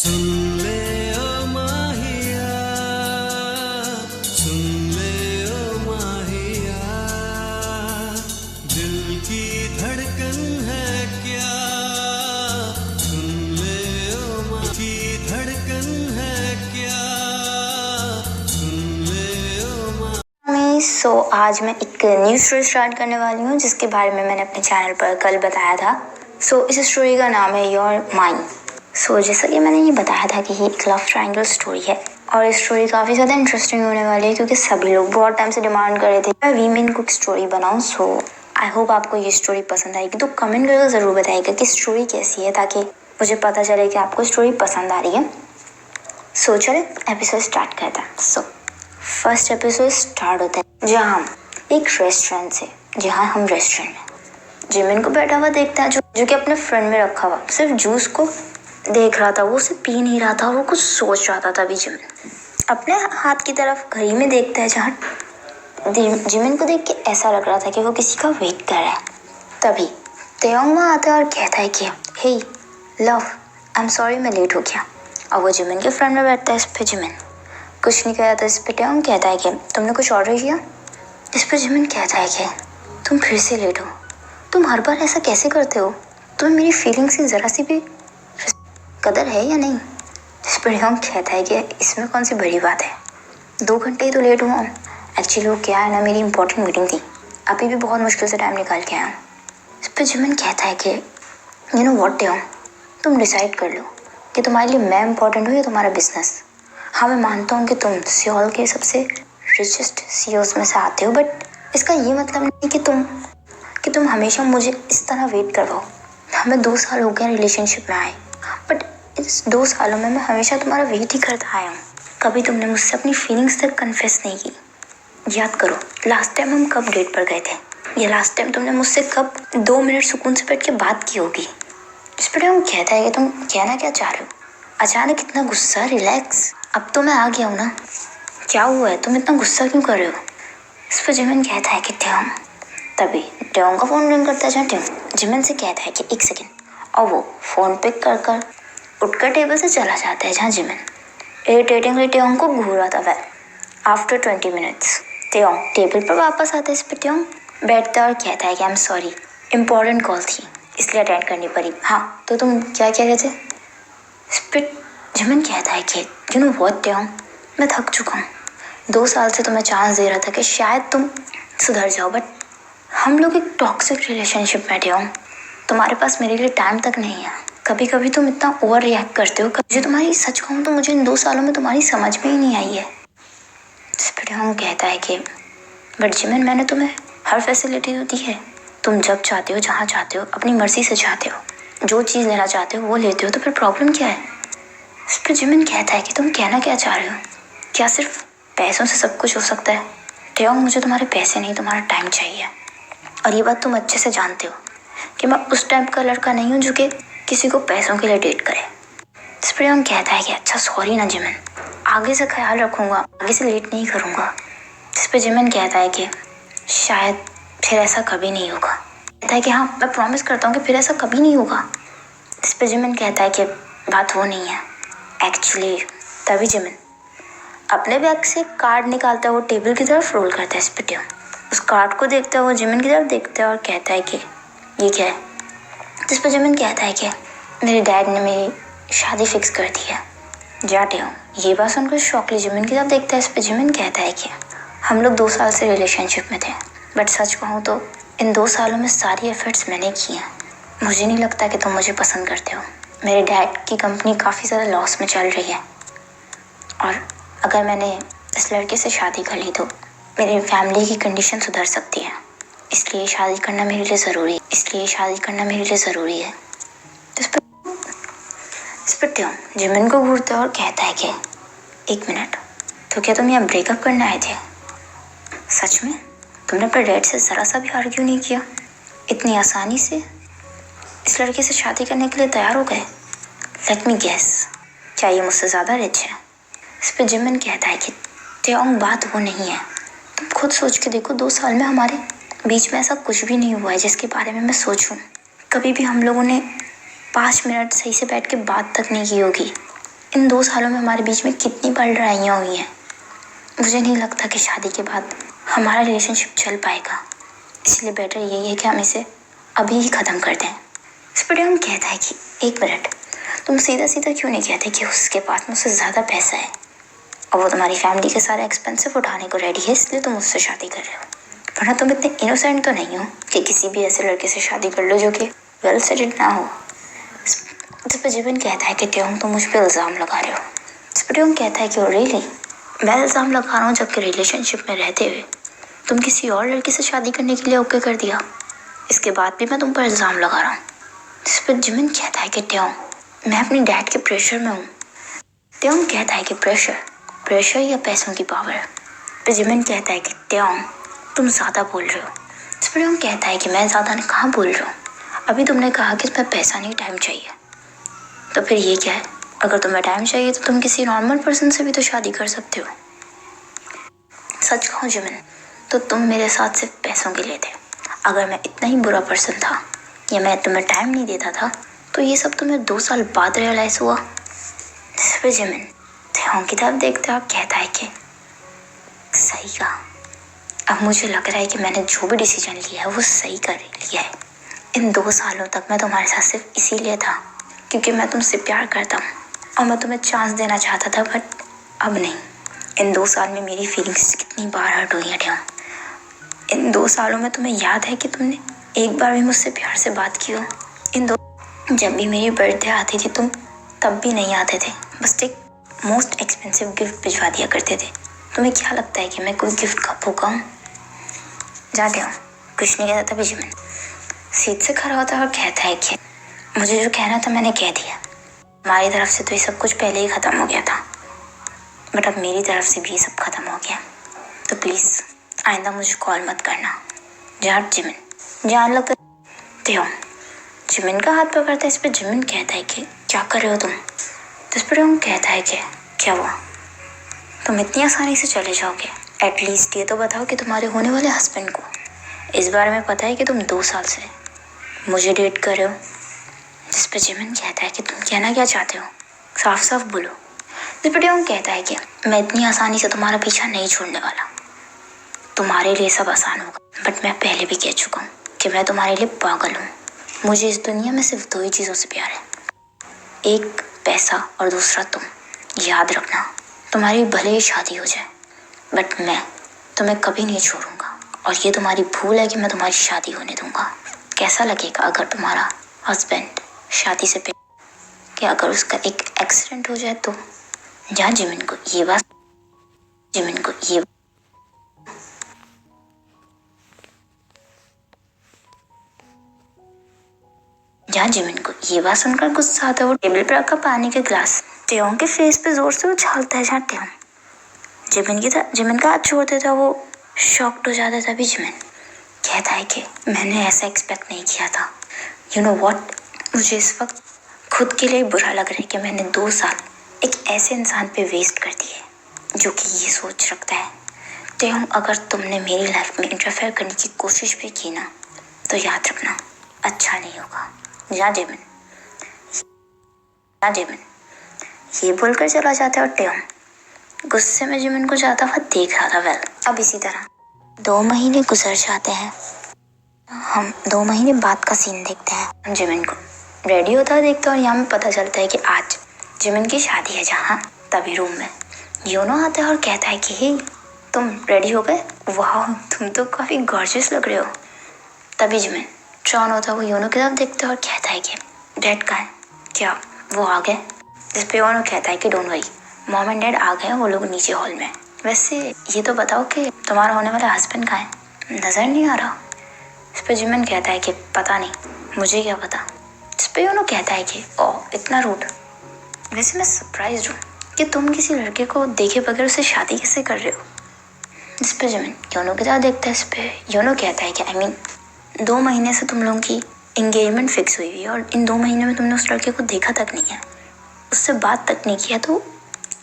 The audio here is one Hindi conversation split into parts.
सुन ले ओ माहिया, सुन ले ओ माहिया, दिल की धड़कन है क्या, सुन ले ओ माहिया की धड़कन है क्या, सुन ले ओ माहिया। सो आज मैं एक न्यू स्टोरी स्टार्ट करने वाली हूँ जिसके बारे में मैंने अपने चैनल पर कल बताया था। सो इस स्टोरी का नाम है योर माइन। सो जैसा कि मैंने ये बताया था कि ये एक लव ट्रायंगल स्टोरी है और इस स्टोरी काफ़ी ज़्यादा इंटरेस्टिंग होने वाली है क्योंकि सभी लोग बहुत टाइम से डिमांड कर रहे थे मैं वीमेन को स्टोरी बनाऊँ। सो आई होप आपको ये स्टोरी पसंद आएगी, तो कमेंट करके ज़रूर बताइएगा कि स्टोरी कैसी है ताकि मुझे पता चले कि आपको स्टोरी पसंद आ रही है। सो चले एपिसोड स्टार्ट करते हैं। सो फर्स्ट एपिसोड स्टार्ट होता है जहाँ हम एक रेस्टोरेंट से हम रेस्टोरेंट में जिमिन को बैठा हुआ देखता है जो कि अपने फ्रेंड में रखा हुआ सिर्फ जूस को देख रहा था। वो उसे पी नहीं रहा था, वो कुछ सोच रहा था। तभी जिमिन अपने हाथ की तरफ घड़ी में देखता है जहाँ जिमिन को देख के ऐसा लग रहा था कि वो किसी का वेट कर रहा है। तभी तेयोंग वहाँ आता है और कहता है कि हे लव, आई एम सॉरी मैं लेट हो गया। और वो जिमिन के फ्रेंड में बैठता है। इस पे जिमिन कुछ नहीं कहता। इस पे तेयोंग कहता है कि तुमने कुछ ऑर्डर किया। इस पर जिमिन कहता है कि तुम फिर से लेट हो, तुम हर बार ऐसा कैसे करते हो, तुम्हें मेरी फीलिंग्स की ज़रा सी भी कदर है या नहीं। इस पर तेयोंग कहता है कि इसमें कौन सी बड़ी बात है, 2 घंटे ही तो लेट हुआ हूँ। एक्चुअली वो क्या है ना, मेरी इंपॉर्टेंट मीटिंग थी, अभी भी बहुत मुश्किल से टाइम निकाल के आया हूँ। इस पर जिमिन कहता है कि यू नो व्हाट तेयोंग, तुम डिसाइड कर लो कि तुम्हारे लिए मैं इम्पोर्टेंट हूँ या तुम्हारा बिजनेस। हाँ मैं मानता हूँ कि तुम सियोल के सबसे रिचेस्ट सीईओज में से आते हो, बट इसका ये मतलब नहीं कि तुम हमेशा मुझे इस तरह वेट करवाओ। हमें 2 साल हो गए रिलेशनशिप में आए, बट इस 2 सालों में मैं हमेशा तुम्हारा वेट ही करता आया हूँ। कभी तुमने मुझसे अपनी फीलिंग्स तक कन्फेस नहीं की। याद करो लास्ट टाइम हम कब डेट पर गए थे, या लास्ट टाइम तुमने मुझसे कब 2 मिनट सुकून से बैठ के बात की होगी। इस पर हम कहता है कि तुम कहना क्या चाह रहे हो, अचानक इतना गुस्सा। रिलैक्स, अब तो मैं आ गया हूँ ना, क्या हुआ है, तुम इतना गुस्सा क्यों कर रहे हो। इस पर जिमिन कहता है कि तेयोंग। तभी तेयोंग का फ़ोन रिंग करता है जहाँ तेयोंग जिमिन से कहता है कि 1 सेकेंड, और वो फ़ोन पिक कर उठकर टेबल से चला जाता है जहाँ जिमिन इरिटेटिंगली तेयोंग को घूर रहा था। वेल आफ्टर 20 मिनट्स तेयोंग टेबल पर वापस आता है। इस पर तेयोंग बैठता है और कहता है कि I am sorry, important call थी इसलिए अटेंड करनी पड़ी। हाँ तो तुम क्या कह रहे थे। इस पर जिमिन कहता है कि यू नो व्हाट तेयोंग, मैं थक चुका हूँ। 2 साल से तुम्हें चांस दे रहा था कि शायद तुम सुधर जाओ, बट हम लोग एक टॉक्सिक रिलेशनशिप में थे। तुम्हारे पास मेरे लिए टाइम तक नहीं है। कभी कभी तुम इतना ओवर रिएक्ट करते हो। मुझे तुम्हारी सच कहूँ तो मुझे इन 2 सालों में तुम्हारी समझ में ही नहीं आई है। इस पर हम कहता है कि बट जिमिन मैंने तुम्हें हर फैसिलिटी तो दी है, तुम जब चाहते हो जहाँ चाहते हो अपनी मर्जी से चाहते हो, जो चीज़ लेना चाहते हो वो लेते हो, तो फिर प्रॉब्लम क्या है। इस पर जिमिन कहता है कि तुम कहना क्या चाह रहे हो, क्या सिर्फ पैसों से सब कुछ हो सकता है। तेयोंग मुझे तुम्हारे पैसे नहीं तुम्हारा टाइम चाहिए, और ये बात तुम अच्छे से जानते हो कि मैं उस टाइप का लड़का नहीं हूँ जो कि किसी को पैसों के लिए डेट करे। इस पर तेयोंग कहता है कि अच्छा सॉरी ना जिमिन, आगे से ख्याल रखूँगा, आगे से लेट नहीं करूँगा। इस पर जिमिन कहता है कि शायद फिर ऐसा कभी नहीं होगा। कहता है कि हाँ मैं प्रॉमिस करता हूँ कि फिर ऐसा कभी नहीं होगा। इस पर जिमिन कहता है कि बात वो नहीं है एक्चुअली। तभी जिमिन अपने बैग से कार्ड निकालता है, वो टेबल की तरफ रोल करता है। इस पर तेयोंग उस कार्ड को देखता है, वो जिमिन की तरफ देखता है और कहता है कि ये क्या है। जिस पर जिमिन कहता है कि मेरे डैड ने मेरी शादी फिक्स कर दी है। जा तेयोंग ये बात सुनकर शॉकली जिमिन की तरफ देखता है। इस पर जिमिन कहता है कि हम लोग 2 साल से रिलेशनशिप में थे, बट सच कहूँ तो इन 2 सालों में सारी एफर्ट्स मैंने की हैं। मुझे नहीं लगता कि तुम मुझे पसंद करते हो। मेरे डैड की कंपनी काफ़ी ज़्यादा लॉस में चल रही है, और अगर मैंने इस लड़के से शादी कर ली तो मेरी फैमिली की कंडीशन सुधर सकती है, इसलिए शादी करना मेरे लिए ज़रूरी है। इस पर तेयोंग जिमिन को घूरता है और कहता है कि 1 मिनट, तो क्या तुम यहाँ ब्रेकअप करने आए थे। सच में तुमने अपने डैड से ज़रा सा भी आर्ग्यू नहीं किया, इतनी आसानी से इस लड़के से शादी करने के लिए तैयार हो गए। लेट मी गेस, क्या ये मुझसे ज़्यादा रिच है। इस पर जिमिन कहता है कि तेयोंग बात वो नहीं है, तुम खुद सोच के देखो 2 साल में हमारे बीच में ऐसा कुछ भी नहीं हुआ है जिसके बारे में मैं सोचूं। कभी भी हम लोगों ने 5 मिनट सही से बैठ के बात तक नहीं की होगी। इन 2 सालों में हमारे बीच में कितनी बार लड़ाइयाँ हुई हैं। मुझे नहीं लगता कि शादी के बाद हमारा रिलेशनशिप चल पाएगा, इसलिए बेटर यही है कि हम इसे अभी ही ख़त्म कर दें। इस पर हम कहता है कि 1 मिनट, तुम सीधा सीधा क्यों नहीं कहते कि उसके पास मुझसे ज़्यादा पैसा है और वो तुम्हारी फैमिली के सारे एक्सपेंसिव उठाने को रेडी है, इसलिए तुम उससे शादी कर रहे हो। वरना तुम इतने इनोसेंट तो नहीं हो कि किसी भी ऐसे लड़के से शादी कर लो जो कि वेल सेटल्ड ना हो। इस पर जीवन कहता है कि ट्योंग तुम मुझ पर इल्ज़ाम लगा रहे हो। इस पर ट्योंग कहता है कि रियली मैं इल्ज़ाम लगा रहा हूँ, जबकि रिलेशनशिप में रहते हुए तुम किसी और लड़की से शादी करने के लिए ओके कर दिया। इसके बाद भी मैं तुम पर इल्ज़ाम लगा रहा हूँ। इस पर जिमिन कहता है कि ट्योंग मैं अपनी डैड के प्रेशर में हूँ। ट्योंग कहता है कि प्रेशर या पैसों की पावर। फिर जिमिन कहता है कि ट्योंग तुम ज़्यादा बोल रहे हो। इस पर ट्योंग कहता है कि मैं ज़्यादा कहाँ बोल रहा हूँ, अभी तुमने कहा कि तुम्हें पैसा नहीं टाइम चाहिए, तो फिर ये क्या है? अगर तुम्हें टाइम चाहिए तो तुम किसी नॉर्मल पर्सन से भी तो शादी कर सकते हो। सच कहूँ जिमिन, तो तुम मेरे साथ सिर्फ पैसों के लिए थे। अगर मैं इतना ही बुरा पर्सन था या मैं तुम्हें टाइम नहीं देता था तो ये सब तुम्हें 2 साल बाद रियलाइज़ हुआ। जिस पर जिमिन ट्योंग की तरफ देखते हुए कहता है कि सही कहा, अब मुझे लग रहा है कि मैंने जो भी डिसीजन लिया है वो सही कर लिया है। इन 2 सालों तक मैं तुम्हारे साथ सिर्फ इसीलिए था क्योंकि मैं तुमसे प्यार करता हूँ और मैं तुम्हें चांस देना चाहता था, बट अब नहीं। इन 2 साल में मेरी फीलिंग्स कितनी बार हर्ट हुई हैं ट्योंग। इन 2 सालों में तुम्हें याद है कि तुमने एक बार भी मुझसे प्यार से बात की हो? जब भी मेरी बर्थडे आती थी तुम तब भी नहीं आते थे, बस एक मोस्ट एक्सपेंसिव गिफ्ट भिजवा दिया करते थे। तुम्हें क्या लगता है कि मैं कोई गिफ्ट का भूखा हूँ? जाते हो, कुछ नहीं कहता। तभी जिमिन सीट से खड़ा होता है और कहता है कि मुझे जो कहना था मैंने कह दिया। हमारी तरफ से तो ये सब कुछ पहले ही ख़त्म हो गया था, बट अब मेरी तरफ से भी ये सब ख़त्म हो गया, तो प्लीज़ आइंदा मुझे कॉल मत करना। जा जिमिन, जान लगता ट्योंग जिमिन का हाथ पकड़ता है। इस पर जिमिन कहता है कि क्या कर रहे हो तुम? तो इस पर ट्योंग कहता है कि क्या हुआ, तुम इतनी आसानी से चले जाओगे? एटलीस्ट ये तो बताओ कि तुम्हारे होने वाले हस्बैंड को इस बारे में पता है कि तुम 2 साल से मुझे डेट कर रहे हो? जिस पर जिमिन कहता है कि तुम कहना क्या चाहते हो, साफ साफ बोलो। जिस पर ट्योंग कहता है कि मैं इतनी आसानी से तुम्हारा पीछा नहीं छोड़ने वाला। तुम्हारे लिए सब आसान होगा, बट मैं पहले भी कह चुका हूँ कि मैं तुम्हारे लिए पागल हूँ। मुझे इस दुनिया में सिर्फ 2 ही चीज़ों से प्यार है, एक पैसा और दूसरा तुम। याद रखना, तुम्हारी भले ही शादी हो जाए बट मैं तुम्हें कभी नहीं छोड़ूंगा, और ये तुम्हारी भूल है कि मैं तुम्हारी शादी होने दूंगा। कैसा लगेगा अगर तुम्हारा हस्बैंड शादी से पहले कि अगर उसका एक एक्सीडेंट हो जाए तो? जहाँ जिमिन को ये बात सुनकर गुस्सा आता है। वो टेबल पर रखा पानी के ग्लास ट्योंग के फेस पे जोर से उछालता है। जहाँ ट्योंग जिमिन का हाथ छोड़ देता, वो शॉक्ड हो जाता था। भी जिमिन कहता है कि मैंने ऐसा एक्सपेक्ट नहीं किया था। यू नो व्हाट, मुझे इस वक्त खुद के लिए बुरा लग रहा है कि मैंने 2 साल एक ऐसे इंसान पे वेस्ट कर दिए जो कि ये सोच रखता है। ट्योंग अगर तुमने मेरी लाइफ में इंटरफेयर करने की कोशिश भी की ना तो याद रखना अच्छा नहीं होगा। जा जिमिन ये बोलकर चला जाता है। और ट्योंग गुस्से में जिमिन को जाता हुआ देख रहा था। वेल, अब इसी तरह 2 महीने गुजर जाते हैं। हम 2 महीने बाद का सीन देखते हैं। हम जिमिन को रेडी होता है देखते हैं और यहाँ में पता चलता है कि आज जिमिन की शादी है। जहाँ तभी रूम में योनो आता है और कहता है कि हे तुम रेडी हो गए? वाह, तुम तो काफ़ी गॉर्जियस लग रहे हो। तभी जिमिन ट्रॉन होता है, वो योनो की तरफ देखता है और कहता है कि डैड कहाँ है? क्या वो आ गए? जिस पे योनो कहता है कि don't worry, mom and dad आ गए, वो लोग नीचे हॉल में। वैसे ये तो बताओ कि तुम्हारा होने वाला हस्बैंड कहाँ है? नज़र नहीं आ रहा। इस पर जिमिन कहता है कि पता नहीं, मुझे क्या पता। इस पर योनो कहता है कि ओह इतना रूड। वैसे मैं सरप्राइज हूँ कि तुम किसी लड़के को देखे बगैर उससे शादी कैसे कर रहे हो। इस पर जिमिन योनो की तरफ देखता है। इस पर योनो कहता है कि आई मीन 2 महीने से तुम लोगों की एंगेजमेंट फिक्स हुई हुई है और इन 2 महीने में तुमने उस लड़के को देखा तक नहीं है, उससे बात तक नहीं किया, तो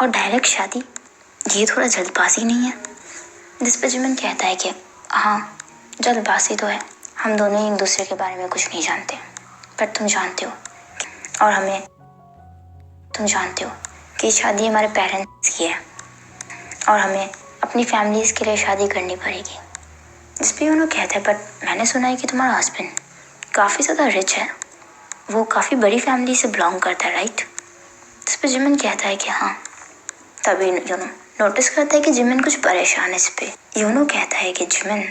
और डायरेक्ट शादी, ये थोड़ा जल्दबाजी नहीं है? जिस पर जिमिन कहता है कि हाँ जल्दबाजी तो है, हम दोनों ही एक दूसरे के बारे में कुछ नहीं जानते, पर तुम जानते हो कि शादी हमारे पेरेंट्स की है और हमें अपनी फैमिलीज के लिए शादी करनी पड़ेगी। जिस पे उन्होंने कहता है, बट मैंने सुना है कि तुम्हारा हस्बैंड काफ़ी ज़्यादा रिच है, वो काफ़ी बड़ी फैमिली से बिलोंग करता है, राइट? जिस पे जिमिन कहता है कि हाँ। तभी यूनो नोटिस करता है कि जिमिन कुछ परेशान है इस पे। यूनो कहता है कि जिमिन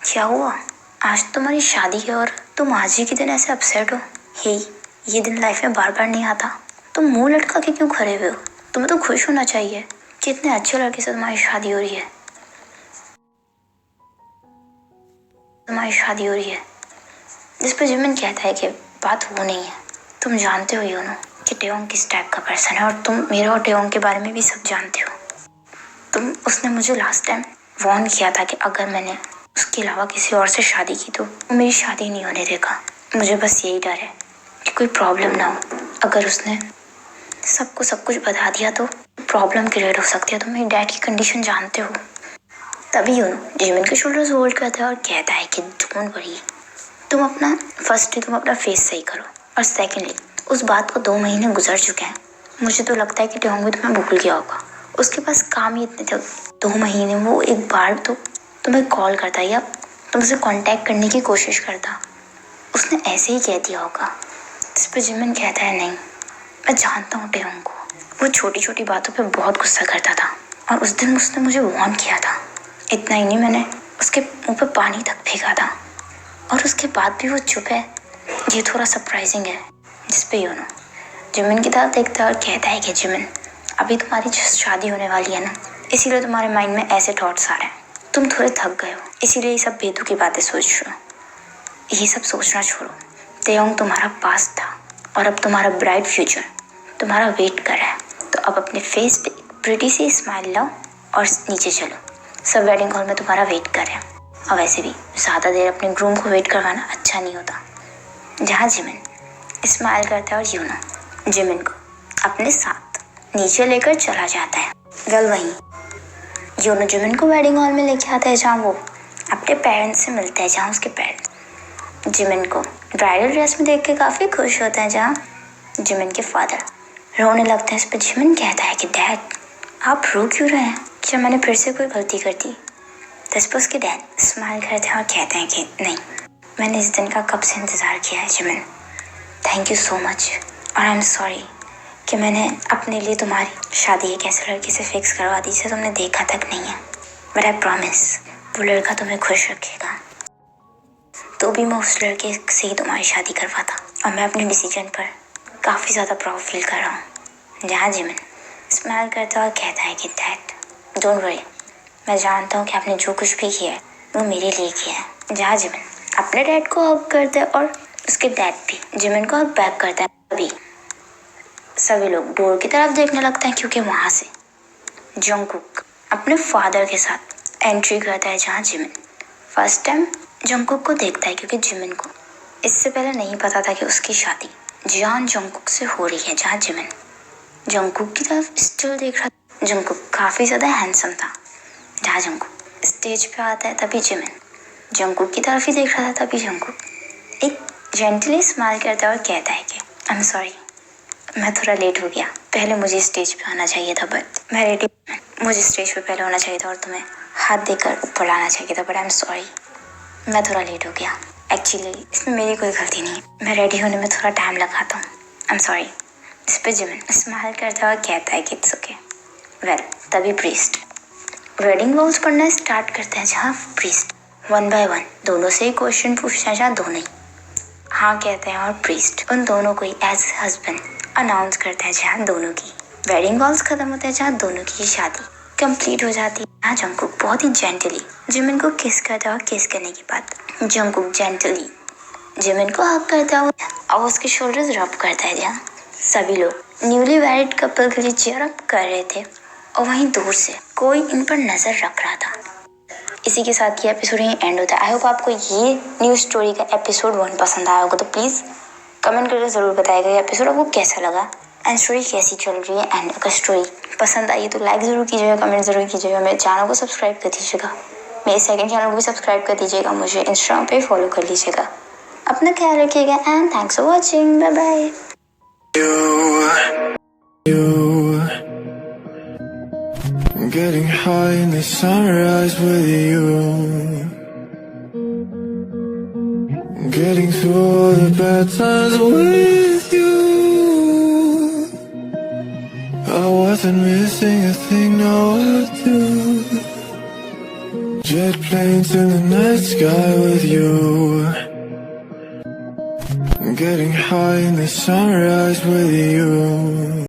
क्या हुआ, आज तुम्हारी शादी है और तुम आज ही के दिन ऐसे अपसेट हो? ये दिन लाइफ में बार बार नहीं आता, तुम मुंह लटका के क्यों खड़े हुए हो? तुम्हें तो खुश होना चाहिए कि इतने अच्छे लड़के से तुम्हारी शादी हो रही है। जिस पर जिमिन कहता है कि बात वो नहीं है, तुम जानते हो यूनो कि टेयोंग किस टाइप का पर्सन है और तुम मेरे और टेयोंग के बारे में भी सब जानते हो। उसने मुझे लास्ट टाइम वार्न किया था कि अगर मैंने उसके अलावा किसी और से शादी की तो मेरी शादी नहीं होने देगा। मुझे बस यही डर है कि कोई प्रॉब्लम ना हो। अगर उसने सबको सब कुछ बता दिया तो प्रॉब्लम क्रिएट हो सकती है। तुम मेरी डैड की कंडीशन जानते हो। तभी यूनो जिमिन के शोल्डर्स होल्ड करता है और कहता है कि डोंट वरी, तुम अपना फेस सही करो, और सेकेंडली उस बात को 2 महीने गुजर चुके हैं। मुझे तो लगता है कि टेयोंग भी तुम्हें भूल गया होगा। उसके पास काम ही इतने थे। 2 महीने वो एक बार तो तुम्हें कॉल करता या तुमसे कांटेक्ट करने की कोशिश करता। उसने ऐसे ही कह दिया होगा। इस पर जिमिन कहता है, नहीं, मैं जानता हूँ टेयोंग को। वो छोटी छोटी बातों पे बहुत गुस्सा करता था और उस दिन उसने मुझे वार्न किया था। इतना ही नहीं, मैंने उसके मुंह पे पानी तक फेंका था और उसके बाद भी वो चुप है। ये थोड़ा सरप्राइजिंग है। जिस पे यूनो जिमिन की तरफ देखता है और कहता है कि जिमिन, अभी तुम्हारी जस्ट शादी होने वाली है ना, इसीलिए तुम्हारे माइंड में ऐसे थॉट्स आ रहे हैं। तुम थोड़े थक गए हो, इसीलिए ये सब बेतु की बातें सोच रहे हो। ये सब सोचना छोड़ो। टेयोंग तुम्हारा पास्ट था और अब तुम्हारा ब्राइट फ्यूचर तुम्हारा वेट कर रहा है। तो अब अपने फेस पे प्रिटी सी स्माइल लाओ और नीचे चलो। सब वेडिंग हॉल में तुम्हारा वेट कर रहे हैं। और वैसे भी ज़्यादा देर अपने ग्रूम को वेट करवाना अच्छा नहीं होता। जहाँ जिमिन स्माइल करता है और यूनो जिमिन को अपने साथ नीचे लेकर चला जाता है। वहीं यूनो जिमिन को वेडिंग हॉल में लेके आता है, जहाँ वो अपने पेरेंट्स से मिलता है। जहाँ उसके पेरेंट्स जिमिन को ब्राइडल ड्रेस में देख के काफ़ी खुश होते हैं। जहाँ जिमिन के फादर रोने लगते हैं। इस पर जिमिन कहता है कि डैड, आप रो क्यों रहे हैं? क्या मैंने फिर से कोई गलती कर दी? तो इस पर उसके डैड स्माइल करते हैं और कहते हैं कि नहीं, मैंने इस दिन का कब से इंतज़ार किया है Jimin. Thank you so much और आई एम सॉरी कि मैंने अपने लिए तुम्हारी शादी एक ऐसे लड़के से फिक्स करवा दी जिसे तुमने देखा तक नहीं है। बट आई प्रॉमिस वो लड़का तुम्हें खुश रखेगा। तो भी मैं उस लड़के से ही तुम्हारी शादी करवाता और मैं अपने डिसीजन पर काफ़ी ज़्यादा प्राउड फील कर रहा हूँ। जहाँ जिमिन स्माइल करता है और कहता है कि डैड डोंट वरी, मैं जानता हूँ कि आपने जो कुछ भी किया है वो मेरे लिए किया है। जहाँ जिमिन अपने डैड को हग करता है और उसके डैड भी जिमिन को हग बैक करता है। तभी सभी लोग डोर की तरफ देखने लगते हैं क्योंकि वहाँ से जंगकुक अपने फादर के साथ एंट्री करता है। जहाँ जिमिन फर्स्ट टाइम जंगकुक को देखता है क्योंकि जिमिन को इससे पहले नहीं पता था कि उसकी शादी जियान जंगकुक से हो रही है। जहाँ जिमिन जंगकुक की तरफ स्टिल देख रहा था। जंगकुक काफ़ी ज़्यादा हैंडसम था। जहाँ जंगकुक स्टेज पे आता है तभी जिमिन जंगकुक की तरफ ही देख रहा था। तभी जंगकुक एक जेंटली स्माइल करता है और कहता है कि आई एम सॉरी, मैं थोड़ा लेट हो गया। पहले मुझे स्टेज पे आना चाहिए था बट मैं रेडी, मुझे स्टेज पे पहले होना चाहिए था और तुम्हें हाथ देकर ऊपर लाना चाहिए था। बट आई एम सॉरी, मैं थोड़ा लेट हो गया। एक्चुअली इसमें मेरी कोई गलती नहीं है, मैं रेडी होने में थोड़ा टाइम लगाता हूँ। I am sorry. इस पर जिमिन स्माइल करता है और कहता है कि इट्स ओके। वेल तभी प्रीस्ट वेडिंग वॉल्स पढ़ना स्टार्ट करते हैं। जहाँ प्रीस्ट 1 by 1 दोनों से ही क्वेश्चन पूछते हैं। जहाँ दोनों ही हाँ कहते हैं और प्रीस्ट उन दोनों को एज हस्बैंड अनाउंस करते हैं। जहाँ दोनों की वेडिंग वॉल्स खत्म होते हैं। जहाँ दोनों की शादी कंप्लीट हो जाती है। जहाँ जंगकुक बहुत ही जेंटली जिमिन को किस करता है और किस करने के बाद जंगकुक जेंटली जिमिन को हग करता है और उसके शोल्डर्स रब करता है। जहाँ सभी लोग न्यूली मैरिड कपल के लिए चीयर अप कर रहे थे और वहीं दूर से कोई इन पर नजर रख रहा था। इसी के साथ ये एपिसोड यहीं एंड होता है। आई होप आपको ये न्यू स्टोरी का एपिसोड 1 पसंद आया होगा। तो प्लीज़ कमेंट करके ज़रूर बताइएगा ये एपिसोड आपको कैसा लगा एंड स्टोरी कैसी चल रही है। एंड अगर स्टोरी पसंद आई तो लाइक ज़रूर कीजिएगा, कमेंट ज़रूर कीजिएगा, मेरे चैनल को सब्सक्राइब कर दीजिएगा, मेरे सेकंड चैनल को भी सब्सक्राइब कर दीजिएगा, मुझे इंस्टाग्राम पे फॉलो कर लीजिएगा। अपना ख्याल रखिएगा and thanks for watching. Bye bye. Getting high in the sunrise with you. Getting through all the bad times with you. I wasn't missing a thing, now I do. Jet planes in the night sky with you. Getting high in the sunrise with you.